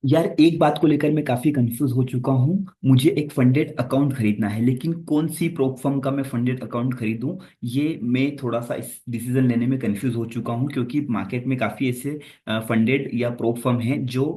यार एक बात को लेकर मैं काफी कंफ्यूज हो चुका हूँ। मुझे एक फंडेड अकाउंट खरीदना है, लेकिन कौन सी प्रोप फर्म का मैं फंडेड अकाउंट खरीदूं, ये मैं थोड़ा सा इस डिसीजन लेने में कंफ्यूज हो चुका हूँ, क्योंकि मार्केट में काफी ऐसे फंडेड या प्रोप फर्म हैं जो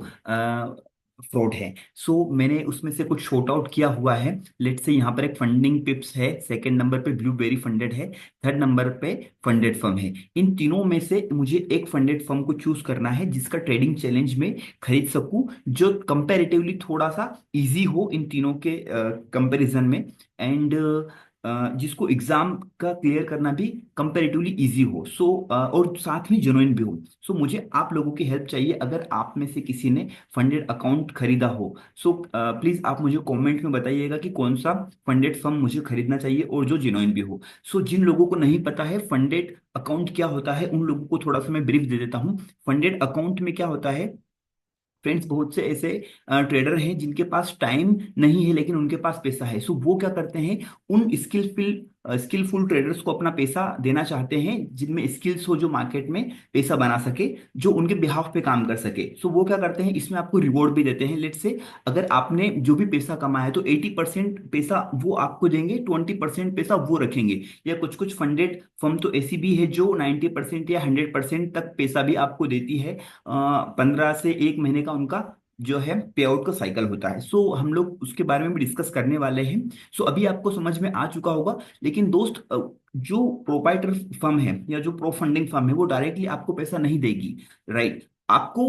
फ्रॉड है। सो मैंने उसमें से कुछ शॉर्ट आउट किया हुआ है। लेट्स से यहाँ पर एक फंडिंग पिप्स है, सेकंड नंबर पे ब्लूबेरी फंडेड है, थर्ड नंबर पे फंडेड फर्म है। इन तीनों में से मुझे एक फंडेड फर्म को चूज करना है जिसका ट्रेडिंग चैलेंज में खरीद सकूं, जो कंपैरेटिवली थोड़ा सा इजी हो इन तीनों के कंपैरिजन में, एंड जिसको एग्जाम का क्लियर करना भी कंपैरेटिवली इजी हो। और साथ में जेन्युइन भी हो। सो मुझे आप लोगों की हेल्प चाहिए, अगर आप में से किसी ने फंडेड अकाउंट खरीदा हो। सो प्लीज आप मुझे कमेंट में बताइएगा कि कौन सा फंडेड फर्म मुझे खरीदना चाहिए और जो जेन्युइन भी हो। सो जिन लोगों को नहीं पता है फंडेड अकाउंट क्या होता है, उन लोगों को थोड़ा सा मैं ब्रीफ दे देता हूँ। फंडेड अकाउंट में क्या होता है फ्रेंड्स, बहुत से ऐसे ट्रेडर हैं जिनके पास टाइम नहीं है लेकिन उनके पास पैसा है। सो वो क्या करते हैं, उन स्किलफुल ट्रेडर्स को अपना पैसा देना चाहते हैं जिनमें स्किल्स हो, जो मार्केट में पैसा बना सके, जो उनके बिहाफ पे काम कर सके। सो वो क्या करते हैं, इसमें आपको रिवॉर्ड भी देते हैं। लेट से अगर आपने जो भी पैसा कमाया है तो 80% पैसा वो आपको देंगे, 20% पैसा वो रखेंगे। या कुछ कुछ फंडेड फर्म तो ऐसी भी है जो 90% या 100% तक पैसा भी आपको देती है। 15 से एक महीने का उनका जो है पे आउट का साइकिल होता है। सो हम लोग उसके बारे में भी डिस्कस करने वाले हैं। सो अभी आपको समझ में आ चुका होगा। लेकिन दोस्त, जो प्रोपाइटर फर्म है या जो प्रो फंडिंग फर्म है वो डायरेक्टली आपको पैसा नहीं देगी, राइट। आपको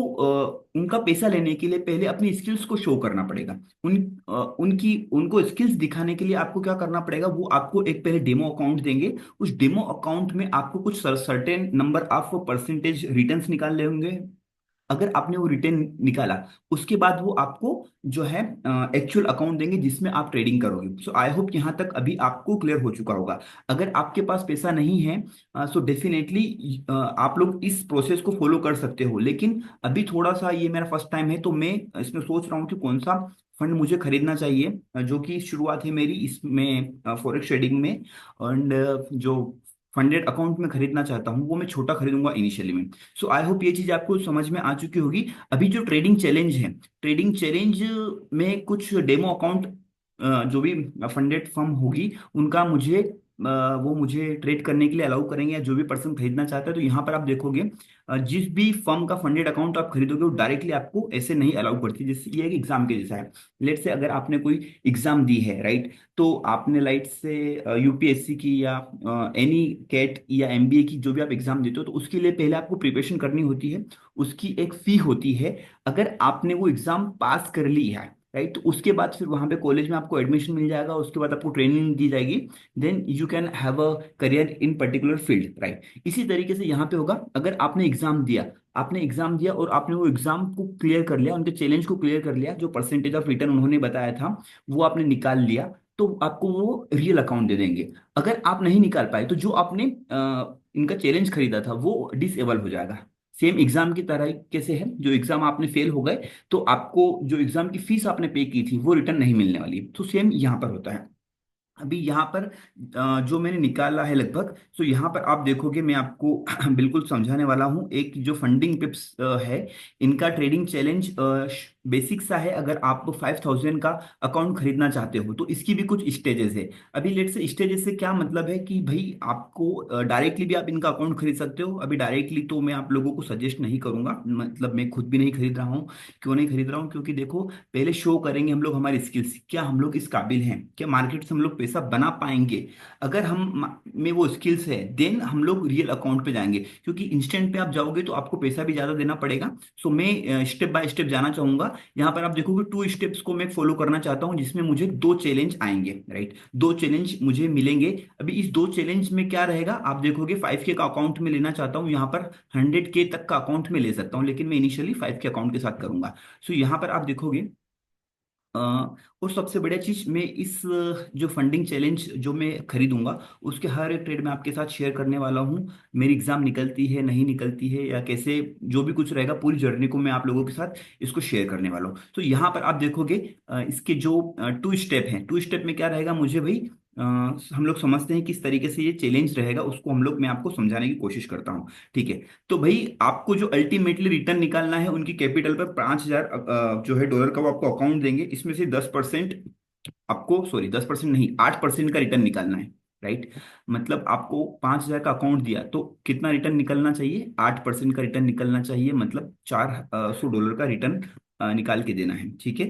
उनका पैसा लेने के लिए पहले अपनी स्किल्स को शो करना पड़ेगा। उन अ, उनकी उनको स्किल्स दिखाने के लिए आपको क्या करना पड़ेगा, वो आपको एक पहले डेमो अकाउंट देंगे। उस डेमो अकाउंट में आपको कुछ certain number of percentage returns निकालने होंगे। अगर आपने वो रिटर्न निकाला, उसके बाद वो आपको जो है एक्चुअल अकाउंट देंगे जिसमें आप ट्रेडिंग करोगे। सो आई होप यहाँ तक अभी आपको क्लियर हो चुका होगा। अगर आपके पास पैसा नहीं है, सो डेफिनेटली आप लोग इस प्रोसेस को फॉलो कर सकते हो। लेकिन अभी थोड़ा सा ये मेरा फर्स्ट टाइम है, तो मैं इसमें सोच रहा हूँ कि कौन सा फंड मुझे खरीदना चाहिए, जो कि शुरुआत है मेरी इसमें फॉरेक्स ट्रेडिंग में। एंड जो फंडेड अकाउंट में खरीदना चाहता हूँ वो मैं छोटा खरीदूंगा इनिशियली में। सो आई होप ये चीज आपको समझ में आ चुकी होगी। अभी जो ट्रेडिंग चैलेंज है, ट्रेडिंग चैलेंज में कुछ डेमो अकाउंट जो भी फंडेड फर्म होगी उनका मुझे वो मुझे ट्रेड करने के लिए अलाउ करेंगे, या जो भी पर्सन खरीदना चाहता है। तो यहाँ पर आप देखोगे जिस भी फर्म का फंडेड अकाउंट आप खरीदोगे वो डायरेक्टली आपको ऐसे नहीं अलाउ करती। जैसे ये एक एग्जाम के जैसा है। लेट से अगर आपने कोई एग्जाम दी है, राइट, तो आपने लाइट से यूपीएससी की या एनी कैट या एमबीए की जो भी आप एग्जाम देते हो, तो उसके लिए पहले आपको प्रिपरेशन करनी होती है। उसकी एक फी होती है। अगर आपने वो एग्जाम पास कर ली है, राइट, तो उसके बाद फिर वहां पे कॉलेज में आपको एडमिशन मिल जाएगा, उसके बाद आपको ट्रेनिंग दी जाएगी। Then you can have a career in particular field, right. इसी तरीके से यहाँ पे होगा, अगर आपने एग्जाम दिया और आपने वो एग्जाम को क्लियर कर लिया, उनके चैलेंज को क्लियर कर लिया, जो परसेंटेज ऑफ रिटर्न उन्होंने बताया था वो आपने निकाल लिया, तो आपको वो रियल अकाउंट दे देंगे। अगर आप नहीं निकाल पाए तो जो आपने इनका चैलेंज खरीदा था वो डिसेबल हो जाएगा। सेम एग्जाम की तरह कैसे है, जो एग्जाम आपने फेल हो गए तो आपको जो एग्जाम की फीस आपने पे की थी वो रिटर्न नहीं मिलने वाली। तो सेम यहाँ पर होता है। अभी यहाँ पर जो मैंने निकाला है लगभग, तो यहाँ पर आप देखोगे, मैं आपको बिल्कुल समझाने वाला हूँ। एक जो फंडिंग पिप्स है, इनका ट्रेडिंग चैलेंज बेसिक सा है। अगर आप 5000 का अकाउंट खरीदना चाहते हो तो इसकी भी कुछ स्टेजेस है। अभी लेट से स्टेजेस से क्या मतलब है कि भाई आपको डायरेक्टली भी आप इनका अकाउंट खरीद सकते हो। अभी डायरेक्टली तो मैं आप लोगों को सजेस्ट नहीं करूंगा, मतलब मैं खुद भी नहीं खरीद रहा हूँ। क्यों नहीं खरीद रहा हूँ, क्योंकि देखो, पहले शो करेंगे हम लोग हमारी स्किल्स, क्या हम लोग इस काबिल हैं, क्या मार्केट से हम लोग पैसा बना पाएंगे। अगर में वो स्किल्स है, देन हम लोग रियल अकाउंट पे जाएंगे। क्योंकि इंस्टेंट पे आप जाओगे तो आपको पैसा भी ज्यादा देना पड़ेगा। सो मैं स्टेप बाय स्टेप जाना चाहूंगा। यहाँ पर आप देखोगे 2 स्टेप्स को मैं फॉलो करना चाहता हूँ, जिसमें मुझे 2 चैलेंज आएंगे, राइट। 2 चैलेंज मुझे मिलेंगे। अभी इस 2 चैलेंज में क्या रहेगा, आप देखोगे 5K का अकाउंट में लेना चाहता हूँ, यहाँ पर 100K तक का अकाउंट में ले सकता हूँ, लेकिन मैं इनिशियली 5K अकाउंट के साथ करूंगा। सो यहाँ पर आप देखोगे अ, और सबसे बढ़िया चीज, मैं इस जो फंडिंग चैलेंज जो मैं खरीदूंगा उसके हर एक ट्रेड में आपके साथ शेयर करने वाला हूँ। मेरी एग्जाम निकलती है नहीं निकलती है या कैसे, जो भी कुछ रहेगा पूरी जर्नी को मैं आप लोगों के साथ इसको शेयर करने वाला हूँ। तो यहाँ पर आप देखोगे इसके जो 2 स्टेप हैं, 2 स्टेप में क्या रहेगा, मुझे भाई हम लोग समझते हैं किस तरीके से ये चैलेंज रहेगा, उसको हम लोग मैं आपको समझाने की कोशिश करता हूँ। ठीक है। तो भाई आपको जो अल्टीमेटली रिटर्न निकालना है, उनकी कैपिटल पर 5,000 जो है डॉलर का वो आपको अकाउंट देंगे। इसमें से 10% आपको, सॉरी 10% नहीं, 8% का रिटर्न निकालना है। राइट। मतलब आपको 5,000 का अकाउंट दिया तो कितना रिटर्न निकलना चाहिए, 8% का रिटर्न निकलना चाहिए, मतलब 400 डॉलर का रिटर्न निकाल के देना है। ठीक है।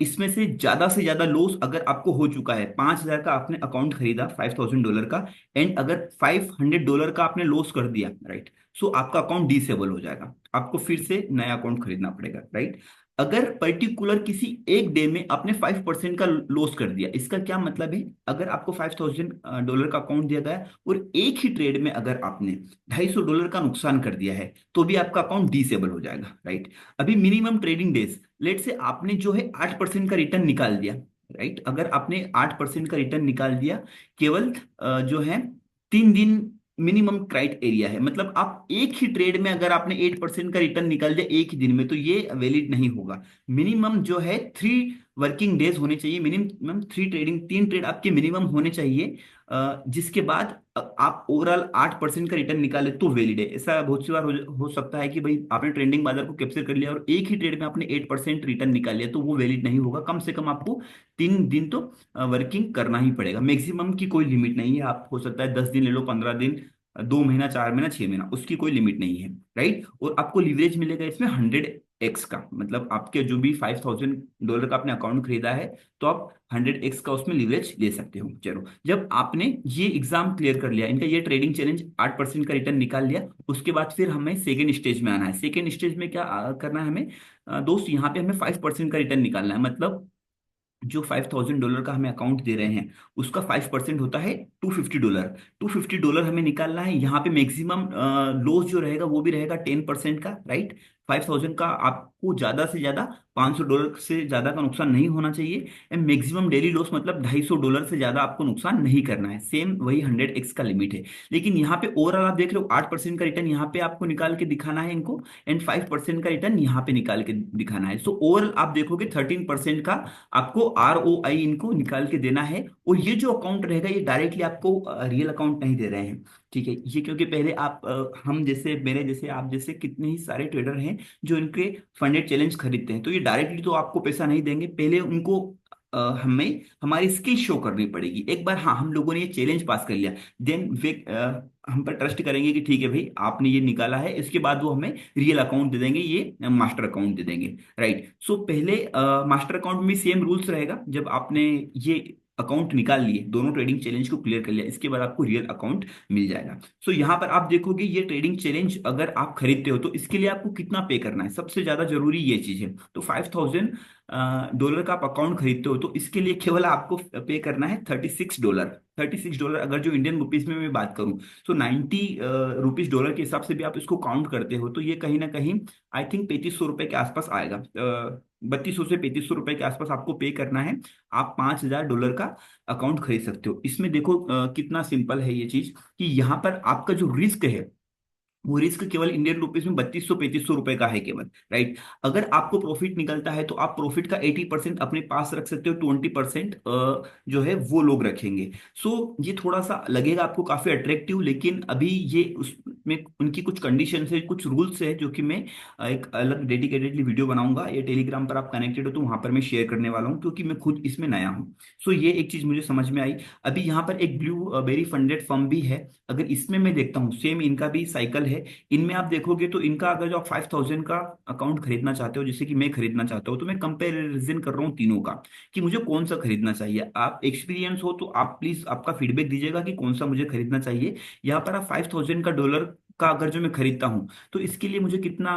इसमें से ज्यादा लॉस अगर आपको हो चुका है, 5,000 का आपने अकाउंट खरीदा, $5,000 का, एंड अगर $500 का आपने लॉस कर दिया, राइट, सो आपका अकाउंट डिसेबल हो जाएगा, आपको फिर से नया अकाउंट खरीदना पड़ेगा। राइट। अगर पर्टिकुलर किसी एक डे में आपने 5% का लॉस कर दिया, इसका क्या मतलब है, अगर आपको $5,000 का अकाउंट दिया गया और एक ही ट्रेड में अगर आपने $250 का नुकसान कर दिया है, तो भी आपका अकाउंट डिसेबल हो जाएगा। राइट। अभी मिनिमम ट्रेडिंग डेज, लेट से आपने जो है 8% का रिटर्न निकाल दिया। राइट। अगर आपने 8% का रिटर्न निकाल दिया, केवल जो है 3 दिन मिनिमम क्राइटेरिया है, मतलब आप एक ही ट्रेड में अगर आपने 8% का रिटर्न निकाल दिया एक ही दिन में, तो ये वैलिड नहीं होगा। मिनिमम जो है 3 वर्किंग डेज होने चाहिए, मिनिमम 3 ट्रेड आपके मिनिमम होने चाहिए, जिसके बाद आप ओवरऑल 8% का रिटर्न निकाले तो वैलिड है। ऐसा बहुत सी बार हो सकता है कि भाई आपने ट्रेंडिंग बाजार को कैप्चर कर लिया और एक ही ट्रेड में आपने 8% रिटर्न निकाल लिया, तो वो वैलिड नहीं होगा। कम से कम आपको 3 दिन तो वर्किंग करना ही पड़ेगा। मैक्सिमम की कोई लिमिट नहीं है, आप हो सकता है 10 दिन ले लो, 15 दिन, 2 महीना, 4 महीना, 6 महीना, उसकी कोई लिमिट नहीं है। राइट। और आपको लिवरेज मिलेगा इसमें 100x का, मतलब आपके जो भी $5,000 का आपने अकाउंट खरीदा है, तो आप 100x का उसमें लिवरेज ले सकते हो। चलो, जब आपने ये एग्जाम क्लियर कर लिया, इनका ये ट्रेडिंग चैलेंज 8% का रिटर्न निकाल लिया, उसके बाद फिर हमें सेकेंड स्टेज में आना है। सेकेंड स्टेज में क्या करना है हमें, दोस्त, यहाँ पे हमें 5% का रिटर्न निकालना है। मतलब जो $5,000 का हमें अकाउंट दे रहे हैं, उसका 5% होता है $250। $250 हमें निकालना है। यहाँ पे मैक्सिमम लॉस जो रहेगा वो भी रहेगा 10% का। राइट। 5,000 का आपको ज्यादा से ज्यादा $500 से ज्यादा का नुकसान नहीं होना चाहिए। एंड मैक्सिमम डेली लॉस मतलब $250 से ज्यादा आपको नुकसान नहीं करना है। सेम वही 100x का लिमिट है। लेकिन यहाँ पे ओवरऑल आप देख रहे हो 8% का रिटर्न यहाँ पे आपको निकाल के दिखाना है इनको, एंड 5% का रिटर्न यहाँ पे निकाल के दिखाना है। सो ओवरऑल आप देखोगे 13% का आपको ROI इनको निकाल के देना है। और ये जो अकाउंट रहेगा, ये डायरेक्टली आपको रियल अकाउंट नहीं दे रहे हैं। ठीक है। ये क्योंकि पहले आप हम जैसे, मेरे जैसे, आप जैसे कितने ही सारे ट्रेडर हैं जो इनके फंडेड चैलेंज खरीदते हैं, तो ये डायरेक्टली तो आपको पैसा नहीं देंगे, पहले उनको हमें हमारी स्किल शो करनी पड़ेगी। एक बार हाँ हम लोगों ने ये चैलेंज पास कर लिया, देन वे हम पर ट्रस्ट करेंगे कि ठीक है भाई आपने ये निकाला है, इसके बाद वो हमें रियल अकाउंट दे देंगे, ये मास्टर अकाउंट दे देंगे। राइट। सो पहले मास्टर अकाउंट में भी सेम रूल्स रहेगा। जब आपने ये अकाउंट निकाल लिए, दोनों ट्रेडिंग चैलेंज को क्लियर कर लिया, इसके बाद आपको रियल अकाउंट मिल जाएगा। सो यहाँ पर आप देखोगे ये ट्रेडिंग चैलेंज अगर आप खरीदते हो तो इसके लिए आपको कितना पे करना है, सबसे ज्यादा जरूरी ये चीज है। तो $5,000 का आप अकाउंट खरीदते हो तो इसके लिए केवल आपको पे करना है $36। $36 अगर जो इंडियन रुपीज में मैं बात करूं, तो 90 रुपीज डॉलर के हिसाब से भी आप इसको काउंट करते हो, तो ये कहीं ना कहीं आई थिंक ₹3,500 के आसपास आएगा। 3,200 से ₹3,500 के आसपास आपको पे करना है। आप $5,000 का अकाउंट खरीद सकते हो। इसमें देखो कितना सिंपल है ये चीज, कि यहाँ पर आपका जो रिस्क है, वो रिस्क केवल इंडियन रुपीज में 3,200 ₹3,500 का है केवल। राइट। अगर आपको प्रॉफिट निकलता है तो आप प्रॉफिट का 80% अपने पास रख सकते हो, 20% जो है वो लोग रखेंगे। सो ये थोड़ा सा लगेगा आपको काफी अट्रैक्टिव, लेकिन अभी ये उसमें उनकी कुछ कंडीशन है, कुछ रूल्स है, जो कि मैं एक अलग डेडिकेटेडली वीडियो बनाऊंगा। ये टेलीग्राम पर आप कनेक्टेड हो तो वहां पर मैं शेयर करने वाला हूँ, क्योंकि मैं खुद इसमें नया हूँ। सो ये एक चीज मुझे समझ में आई। अभी यहाँ पर एक ब्लू बेरी फंडेड फर्म भी है, अगर इसमें मैं देखता हूँ, सेम इनका भी साइकिल है। इनमें आप देखोगे तो इनका अगर जो आप 5,000 का अकाउंट खरीदना चाहते हो, जैसे कि मैं खरीदना चाहता हूँ, तो मैं कंपेरिजन कर रहा हूँ तीनों का, कि मुझे कौन सा खरीदना चाहिए। आप एक्सपीरियंस हो तो आप प्लीज आपका फीडबैक दीजिएगा कि कौन सा मुझे खरीदना चाहिए। यहाँ पर आप $5,000 का अगर जो मैं खरीदता हूँ, तो इसके लिए मुझे कितना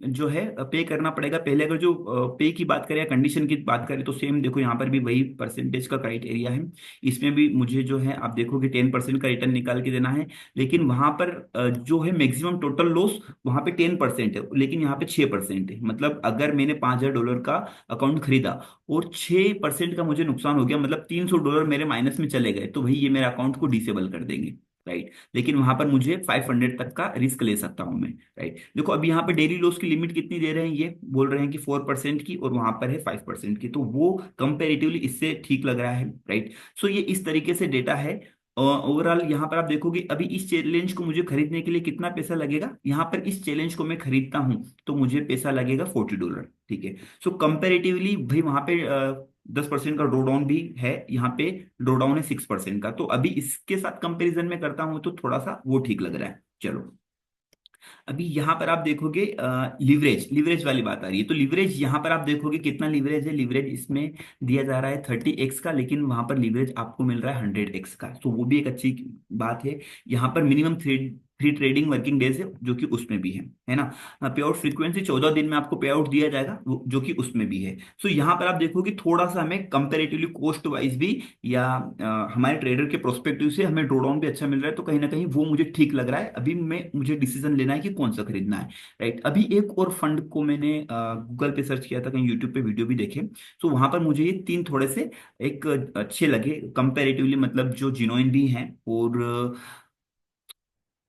जो है पे करना पड़ेगा। पहले अगर जो पे की बात करें या कंडीशन की बात करें, तो सेम देखो यहाँ पर भी वही परसेंटेज का क्राइटेरिया है। इसमें भी मुझे जो है आप देखोगे 10% का रिटर्न निकाल के देना है। लेकिन वहां पर जो है मैक्सिमम टोटल लॉस वहां पे 10% है, लेकिन यहाँ पे 6% है। मतलब अगर मैंने $5,000 का अकाउंट खरीदा और 6% का मुझे नुकसान हो गया, मतलब $300 मेरे माइनस में चले गए, तो भाई ये मेरे अकाउंट को डिसेबल कर देंगे। राइट, लेकिन वहां पर मुझे 500 तक का रिस्क ले सकता हूं मैं। राइट, देखो अभी यहाँ पे डेली लॉस की लिमिट कितनी दे रहे हैं, ये बोल रहे हैं कि 4% की, और वहां पर है 5% की, तो वो कंपेरेटिवली इससे ठीक लग रहा है। राइट, सो ये इस तरीके से डेटा है। ओवरऑल यहाँ पर आप देखोगे अभी इस चैलेंज को मुझे खरीदने के लिए कितना पैसा लगेगा, यहाँ पर इस चैलेंज को मैं खरीदता हूँ तो मुझे पैसा लगेगा $40। ठीक है, सो कंपेरेटिवली भाई वहां पे 10% का ड्रॉ डाउन भी है, यहाँ पे ड्रॉ डाउन है 6% का, तो अभी इसके साथ कंपैरिजन में करता हूं तो थोड़ा सा वो ठीक लग रहा है। चलो, अभी यहाँ पर आप देखोगे लिवरेज, लिवरेज वाली बात आ रही है, तो लिवरेज यहाँ पर आप देखोगे कितना लिवरेज है, लिवरेज इसमें दिया जा रहा है 30x का, लेकिन वहां पर लिवरेज आपको मिल रहा है 100x का, तो वो भी एक अच्छी बात है। यहाँ पर minimum three three trading working days है जो कि उसमें भी है ना। पे आउट फ्रीक्वेंसी 14 दिन में आपको पे आउट दिया जाएगा, जो कि उसमें भी है। सो यहाँ पर आप देखोगे थोड़ा सा हमें कंपेरेटिवली कॉस्ट वाइज भी, या हमारे ट्रेडर के प्रोस्पेक्टिव से हमें ड्रॉ डाउन भी अच्छा मिल रहा है, तो कहीं ना कहीं वो मुझे ठीक लग रहा है। अभी मैं मुझे डिसीजन लेना है कि कौन सा खरीदना है। राइट, अभी एक और फंड को मैंने गूगल पे सर्च किया था, कहीं यूट्यूब पे वीडियो भी देखे, तो वहां पर मुझे ये तीन थोड़े से एक अच्छे लगे कंपेरेटिवली, मतलब जो जिनोइन भी हैं, और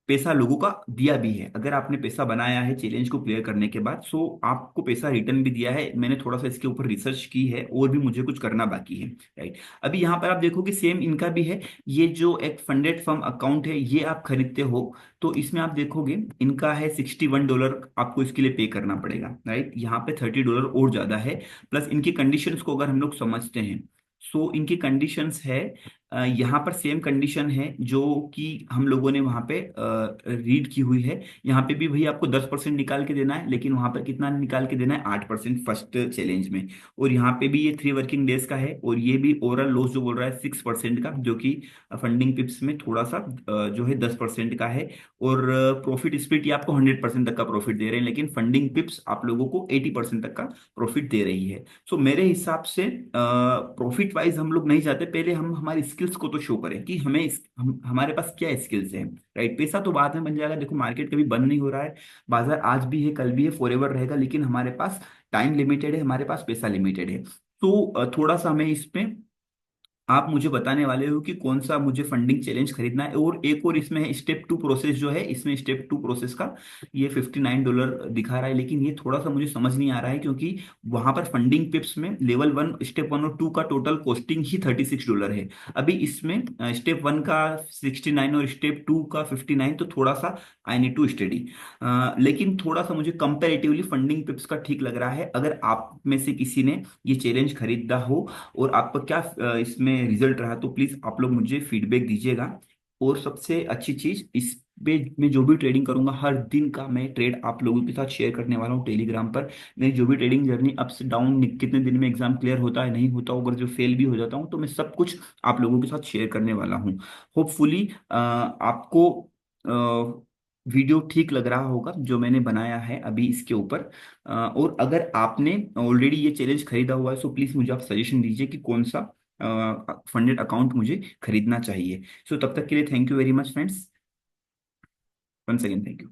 पैसा लोगों का दिया भी है। अगर आपने पैसा बनाया है चैलेंज को क्लियर करने के बाद, सो आपको पैसा रिटर्न भी दिया है। मैंने थोड़ा सा इसके ऊपर रिसर्च की है, और भी मुझे कुछ करना बाकी है। राइट, अभी यहाँ पर आप देखो कि सेम इनका भी है, ये जो एक फंडेड फर्म अकाउंट है ये आप खरीदते हो, तो इसमें आप देखोगे इनका है $61 आपको इसके लिए पे करना पड़ेगा। राइट, यहाँ पे $30 और ज्यादा है। प्लस इनकी कंडीशंस को अगर हम लोग समझते हैं, सो इनकी कंडीशंस है, यहाँ पर सेम कंडीशन है जो कि हम लोगों ने वहां पे रीड की हुई है। यहाँ पे भी भाई आपको 10% निकाल के देना है, लेकिन वहां पर कितना निकाल के देना है, 8% फर्स्ट चैलेंज में। और यहाँ पे भी ये 3 वर्किंग डेज का है, और ये भी ओवरऑल लॉस जो बोल रहा है 6% का, जो कि फंडिंग पिप्स में थोड़ा सा जो है 10% का है। और प्रॉफिट स्प्लिट ये आपको 100% तक का प्रॉफिट दे रहे हैं, लेकिन फंडिंग पिप्स आप लोगों को 80% तक का प्रॉफिट दे रही है। सो मेरे हिसाब से प्रॉफिट वाइज हम लोग नहीं जाते, पहले हम हमारी स्किल्स को तो शो करें कि हमारे पास क्या स्किल्स हैं। राइट, पैसा तो बाद में बन जाएगा, देखो मार्केट कभी बंद नहीं हो रहा है, बाजार आज भी है कल भी है, फॉरएवर रहेगा, लेकिन हमारे पास टाइम लिमिटेड है, हमारे पास पैसा लिमिटेड है। तो थोड़ा सा हमें इसमें आप मुझे बताने वाले हो कि कौन सा मुझे फंडिंग चैलेंज खरीदना है। और एक और इसमें है स्टेप टू प्रोसेस जो है, इसमें स्टेप टू प्रोसेस का ये $59 दिखा रहा है, लेकिन ये थोड़ा सा मुझे समझ नहीं आ रहा है, क्योंकि वहां पर फंडिंग पिप्स में लेवल वन, स्टेप वन और टू का टोटल कॉस्टिंग ही $36 है। अभी इसमें स्टेप वन का 69 और स्टेप टू का 59, तो थोड़ा सा आई नीड टू स्टडी। लेकिन थोड़ा सा मुझे कंपेरेटिवली फंडिंग पिप्स का ठीक लग रहा है। अगर आप में से किसी ने ये चैलेंज खरीदा हो और आपका क्या इसमें रिजल्ट रहा, तो प्लीज आप लोग मुझे फीडबैक दीजिएगा। और सबसे अच्छी चीज, इस पे मैं जो भी ट्रेडिंग करूंगा हर दिन का मैं ट्रेड आप लोगों के साथ शेयर करने वाला हूँ टेलीग्राम पर। मेरी जो भी ट्रेडिंग जर्नी अप्स डाउन, कितने दिन में एग्जाम क्लियर होता है नहीं होता, अगर जो फेल भी हो जाता हूँ तो मैं सब कुछ आप लोगों के साथ शेयर करने वाला हूँ। होपफुली आपको वीडियो ठीक लग रहा होगा जो मैंने बनाया है अभी इसके ऊपर। और अगर आपने ऑलरेडी ये चैलेंज खरीदा हुआ है, सो प्लीज मुझे आप सजेशन दीजिए कि कौन सा फंडेड अकाउंट मुझे खरीदना चाहिए। सो तब तक के लिए thank you very much friends, once again thank you.